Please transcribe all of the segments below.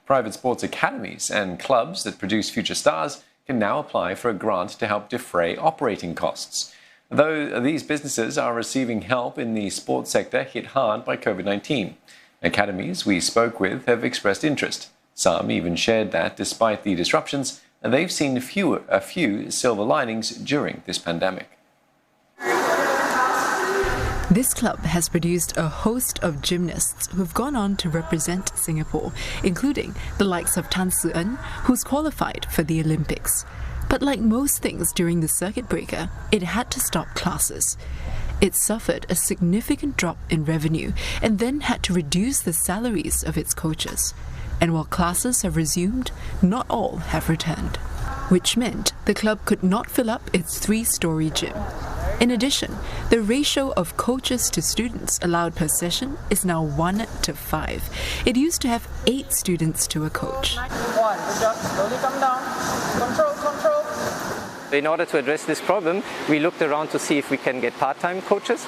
Private sports academies and clubs that produce future stars can now apply for a grant to help defray operating costs. Though these businesses are receiving help in the sports sector hit hard by COVID-19. Academies we spoke with have expressed interest. Some even shared that, despite the disruptions, they've seen a few silver linings during this pandemic. This club has produced a host of gymnasts who've gone on to represent Singapore, including the likes of Tan Si En, who's qualified for the Olympics. But like most things during the circuit breaker, it had to stop classes. It suffered a significant drop in revenue and then had to reduce the salaries of its coaches. And while classes have resumed, not all have returned, which meant the club could not fill up its 3-story gym. In addition, the ratio of coaches to students allowed per session is now 1 to 5. It used to have 8 students to a coach. Slowly come down. Control. In order to address this problem, we looked around to see if we can get part-time coaches.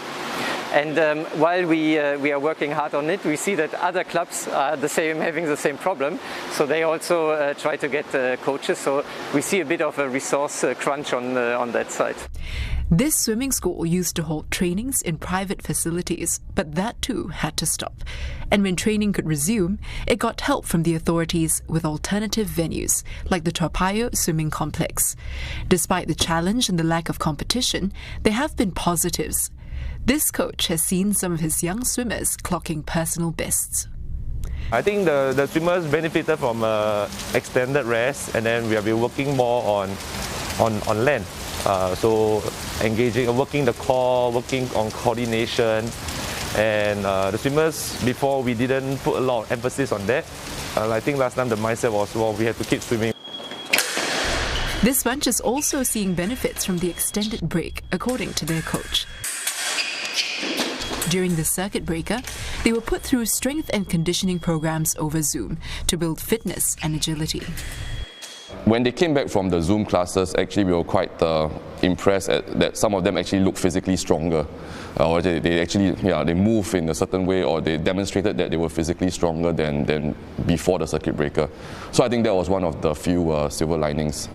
And while we are working hard on it, we see that other clubs are having the same problem. So they also try to get coaches. So we see a bit of a resource crunch on that side. This swimming school used to hold trainings in private facilities, but that too had to stop. And when training could resume, it got help from the authorities with alternative venues, like the Toa Payoh Swimming Complex. Despite the challenge and the lack of competition, there have been positives. This coach has seen some of his young swimmers clocking personal bests. I think the swimmers benefited from extended rest, and then we have been working more on land. So working the core, working on coordination, and the swimmers, before we didn't put a lot of emphasis on that. I think last time the mindset was, well, we have to keep swimming. This bunch is also seeing benefits from the extended break, according to their coach. During the circuit breaker, they were put through strength and conditioning programs over Zoom to build fitness and agility. When they came back from the Zoom classes, actually we were quite impressed that some of them actually looked physically stronger, or they move in a certain way, or they demonstrated that they were physically stronger than before the circuit breaker. So I think that was one of the few silver linings.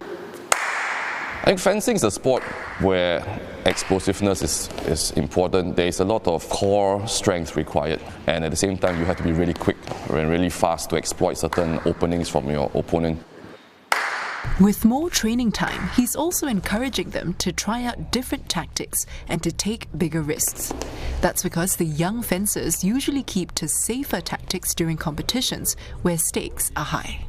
I think fencing is a sport where explosiveness is important. There is a lot of core strength required, and at the same time you have to be really quick and really fast to exploit certain openings from your opponent. With more training time, he's also encouraging them to try out different tactics and to take bigger risks. That's because the young fencers usually keep to safer tactics during competitions where stakes are high.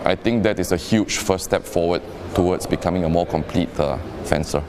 I think that is a huge first step forward towards becoming a more complete fencer.